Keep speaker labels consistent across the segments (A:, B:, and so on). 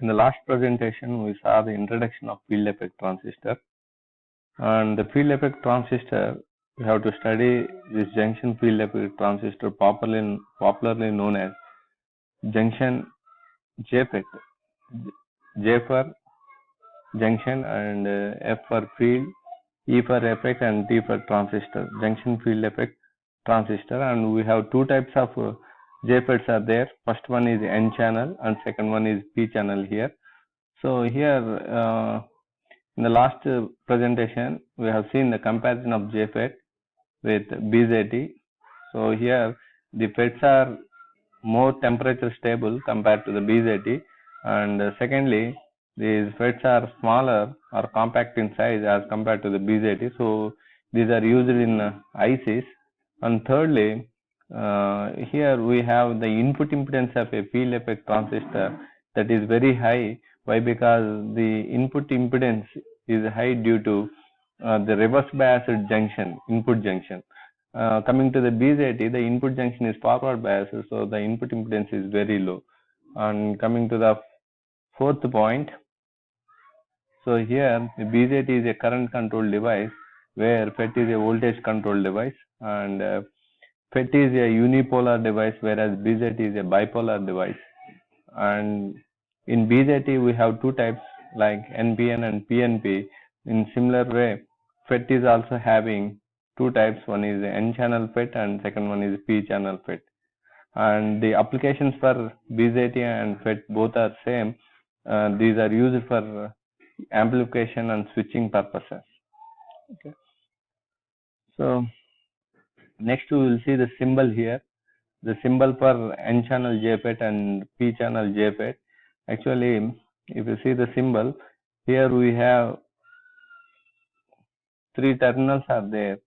A: In the last presentation, we saw the introduction of field effect transistor. And the field effect transistor, we have to study this junction field effect transistor, popularly known as junction JFET. J for junction and F for field, E for effect and T for transistor. Junction field effect transistor, and we have two types of JFETs are there. First one is N channel and second one is P channel here. So here in the last presentation we have seen the comparison of JFET with BJT. So here the FETs are more temperature stable compared to the BJT, and secondly these FETs are smaller or compact in size as compared to the BJT. So these are used in ICs. And thirdly, here we have the input impedance of a field effect transistor that is very high. Why? Because the input impedance is high due to the reverse biased junction, input junction. Coming to the BJT, the input junction is forward biased, so the input impedance is very low. And coming to the fourth point, so here the BJT is a current control device, where FET is a voltage control device, and FET is a unipolar device, whereas BJT is a bipolar device. And in BJT we have two types like NPN and PNP. In similar way, FET is also having two types. One is N channel FET and second one is P channel FET. And the applications for BJT and FET both are same. These are used for amplification and switching purposes. Okay. So next we will see the symbol here. The symbol for N channel JFET and P channel JFET. Actually, if you see the symbol, here we have three terminals are there.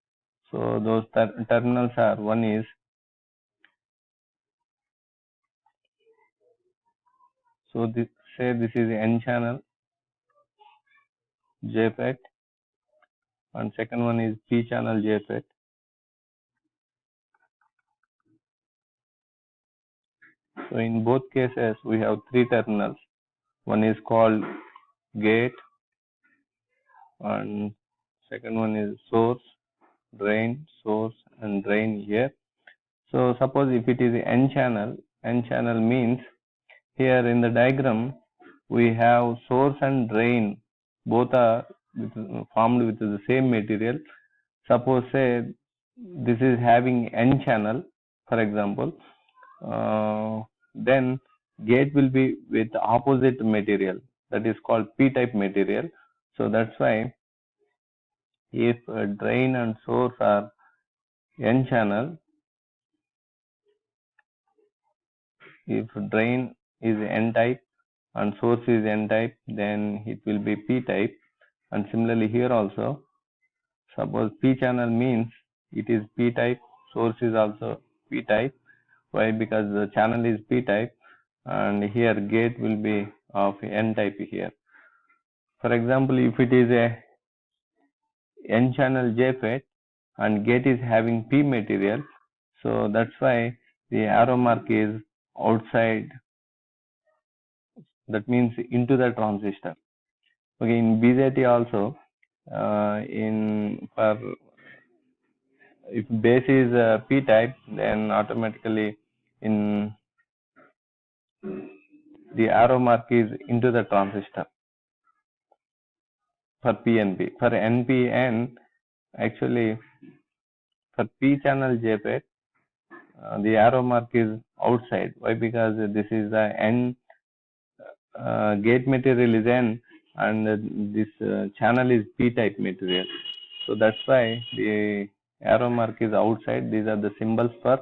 A: So those terminals are, one is say this is N channel JFET, and second one is P channel JFET. So in both cases we have three terminals. One is called gate, and second one is source, drain, source and drain here. So suppose if it is N channel means here in the diagram we have source and drain, both are formed with the same material. Suppose say this is having N channel, for example, then gate will be with opposite material, that is called P-type material. So that's why if drain and source are N channel, if drain is N-type and source is N-type, then it will be P-type. And similarly here also, suppose P channel means it is P-type, source is also P-type. Why? Because the channel is P-type, and here gate will be of N-type here. For example, if it is a N channel JFET and gate is having P material, so that's why the arrow mark is outside, that means into the transistor. Okay, in BJT also, if base is P type, then automatically in the arrow mark is into the transistor for PNP. For NPN, actually for P channel JFET, the arrow mark is outside. Why? Because this is the N gate material is N, and this channel is P type material. So that's why the arrow mark is outside. These are the symbols for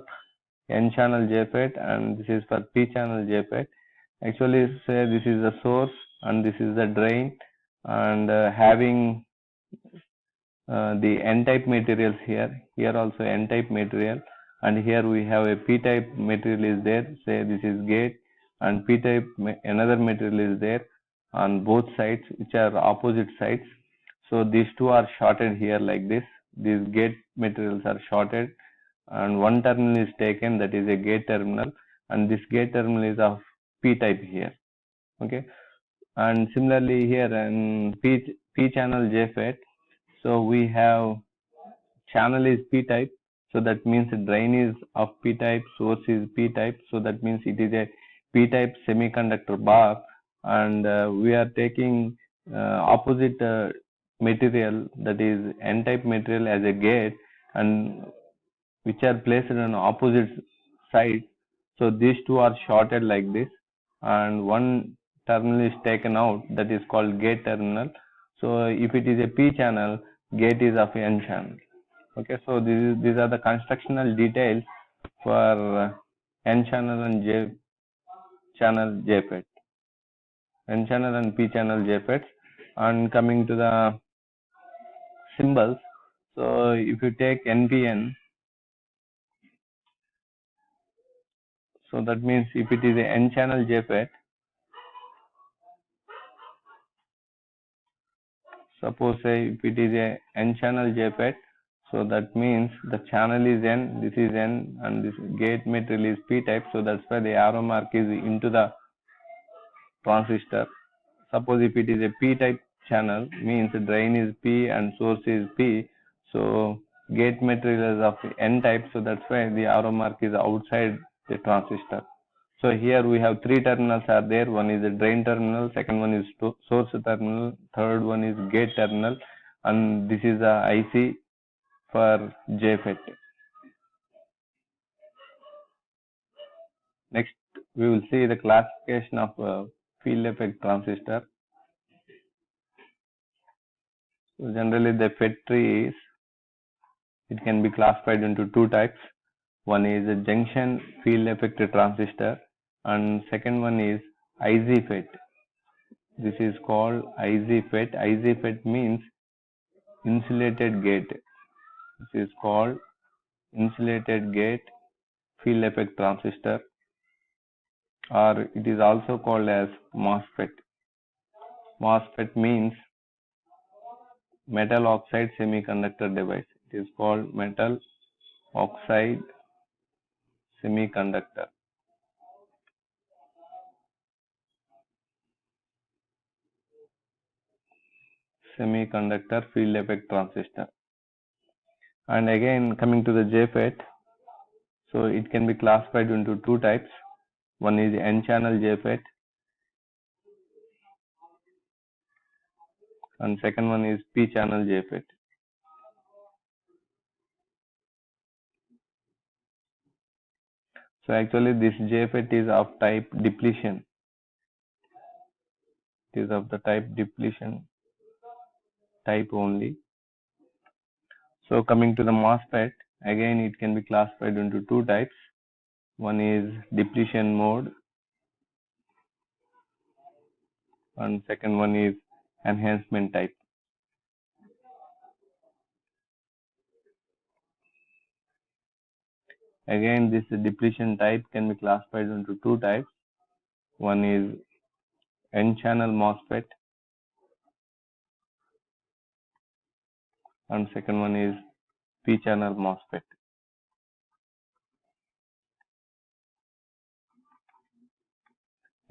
A: N channel JFET, and this is for P channel JFET. Actually, say this is the source and this is the drain, and having the N-type materials here. Here also N-type material, and here we have a P-type material is there. Say this is gate, and P-type another material is there on both sides, which are opposite sides. So these two are shorted here like this. These gate materials are shorted, and one terminal is taken, that is a gate terminal, and this gate terminal is of P-type here. Okay, And similarly here in P channel JFET, so we have channel is P type, so that means drain is of P type, source is P type, so that means it is a P type semiconductor bar, and we are taking opposite material, that is N type material, as a gate, and which are placed on opposite sides. So these two are shorted like this, and one terminal is taken out, that is called gate terminal. So if it is a P channel, gate is of N channel. Okay, so these are the constructional details for N channel and J channel JFET, N channel and P channel JFETs. And coming to the symbols, so if you take NPN, so that means if it is a N channel JFET, suppose say if it is a N channel JFET, so that means the channel is N, this is N, and this gate material is P type, so that's why the arrow mark is into the transistor. Suppose if it is a P type channel, means drain is P and source is P, so gate material is of N type, so that's why the arrow mark is outside the transistor. So here we have three terminals are there. One is the drain terminal, second one is source terminal, third one is gate terminal, and this is the IC for JFET. Next, we will see the classification of field effect transistor. So generally, the FET tree is, it can be classified into two types. One is a junction field effect transistor, and second one is IZ-FET. This is called IZ-FET. IZ-FET means insulated gate. This is called insulated gate field effect transistor, or it is also called as MOSFET. MOSFET means metal oxide semiconductor device. It is called metal oxide semiconductor. Semiconductor field effect transistor. And again, coming to the JFET, so it can be classified into two types. One is N channel JFET, and second one is P channel JFET. So actually this JFET is of type depletion. It is of the type depletion type only. So coming to the MOSFET, again it can be classified into two types. One is depletion mode, and second one is enhancement type. Again, this depletion type can be classified into two types. One is N channel MOSFET, and second one is P channel MOSFET.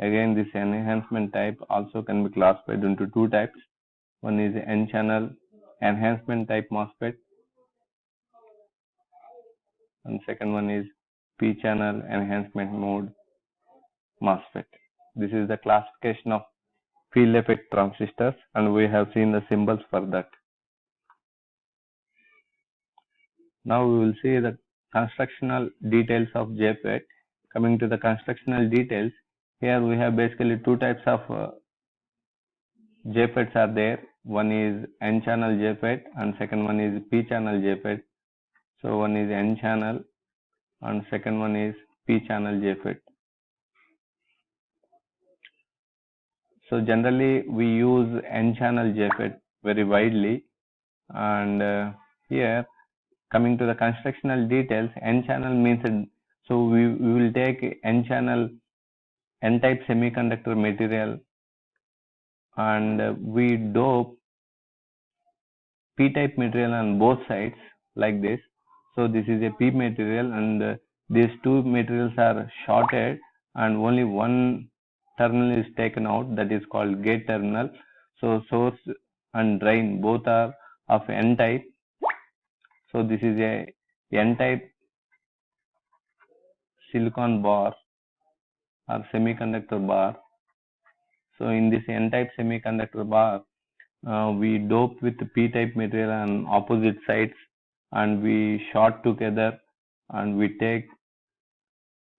A: Again, this enhancement type also can be classified into two types. One is N channel enhancement type MOSFET, and second one is P channel enhancement mode MOSFET. This is the classification of field effect transistors, and we have seen the symbols for that. Now we will see the constructional details of JFET. Coming to the constructional details, here we have basically two types of JFETs are there. One is N channel JFET and second one is P channel JFET. So one is N channel and second one is P channel JFET. So generally we use N channel JFET very widely, and here coming to the constructional details, N channel means, so we will take N channel N type semiconductor material, and we dope P type material on both sides like this. So this is a P material, and these two materials are shorted, and only one terminal is taken out, that is called gate terminal. So source and drain both are of N type. So this is a N type silicon bar or semiconductor bar. So in this N type semiconductor bar, we dope with P type material on opposite sides and we short together and we take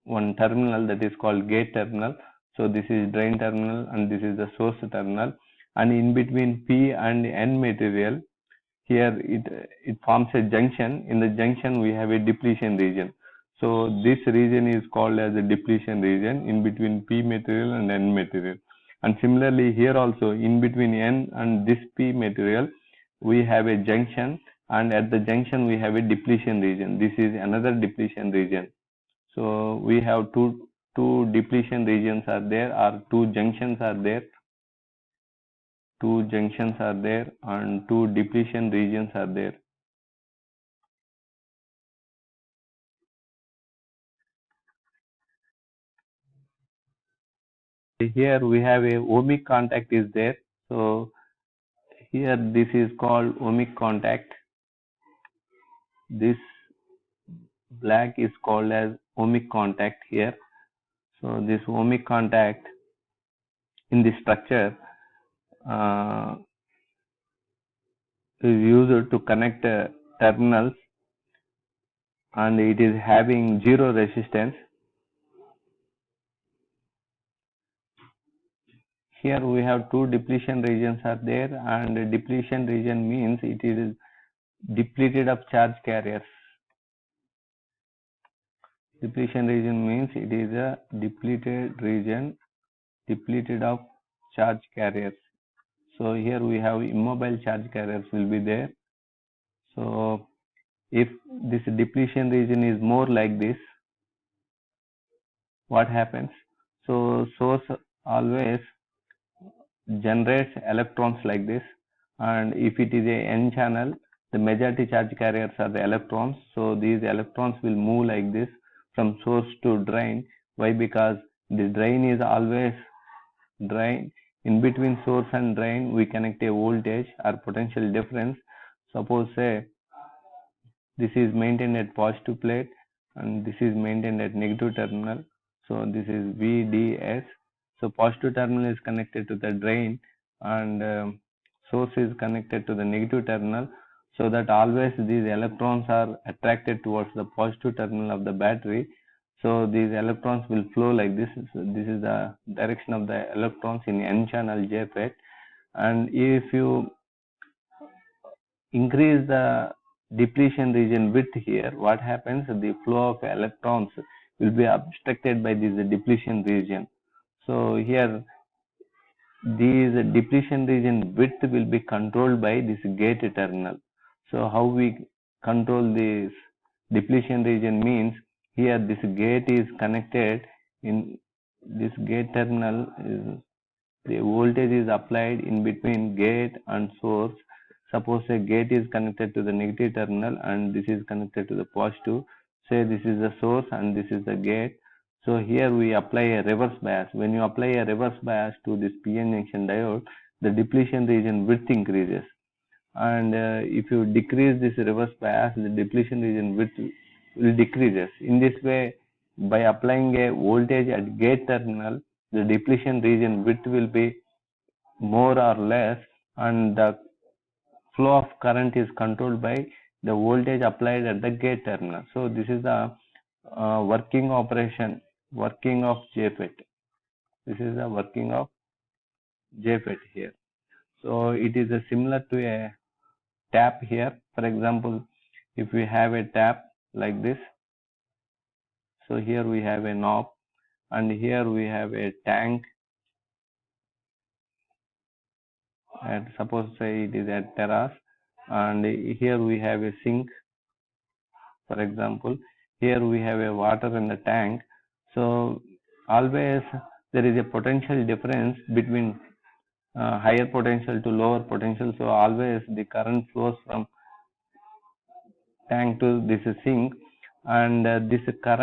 A: one terminal that is called gate terminal. So this is drain terminal and this is the source terminal, and in between P and N material, here it forms a junction. In the junction we have a depletion region. So this region is called as a depletion region in between P material and N material. And similarly here also in between N and this P material we have a junction, and at the junction we have a depletion region. This is another depletion region. So we have two depletion regions are there, or two junctions are there. Two junctions are there and two depletion regions are there. Here we have a ohmic contact is there. So here this is called ohmic contact. This black is called as ohmic contact here. So this ohmic contact in the structure is used to connect terminals, and it is having zero resistance. Here we have two depletion regions are there, and depletion region means it is depleted of charge carriers. Depletion region means it is a depleted region, depleted of charge carriers. So here we have immobile charge carriers will be there. So if this depletion region is more like this, what happens? So source always generates electrons like this, and if it is a N channel, the majority charge carriers are the electrons. So these electrons will move like this from source to drain. Why? Because the drain is always drain. In between source and drain we connect a voltage or potential difference. Suppose say this is maintained at positive plate and this is maintained at negative terminal. So this is VDS. So positive terminal is connected to the drain and source is connected to the negative terminal, so that always these electrons are attracted towards the positive terminal of the battery. So these electrons will flow like this. So this is the direction of the electrons in N channel JFET. And if you increase the depletion region width here, what happens? The flow of electrons will be obstructed by this depletion region. So here these depletion region width will be controlled by this gate terminal. So how we control this depletion region means, here this gate is connected. In this gate terminal is the voltage is applied in between gate and source. Suppose a gate is connected to the negative terminal and this is connected to the positive. Say this is the source and this is the gate. So here we apply a reverse bias. When you apply a reverse bias to this PN junction diode, the depletion region width increases. And if you decrease this reverse bias, the depletion region width will decreases. In this way, by applying a voltage at gate terminal, the depletion region width will be more or less, and the flow of current is controlled by the voltage applied at the gate terminal. So this is the working of JFET. This is the working of JFET here. So it is similar to a tap here. For example, if we have a tap like this, so here we have a knob and here we have a tank, and suppose say it is at terrace, and here we have a sink. For example, here we have a water in the tank. So always there is a potential difference between higher potential to lower potential. So always the current flows from tank to this sink, and this current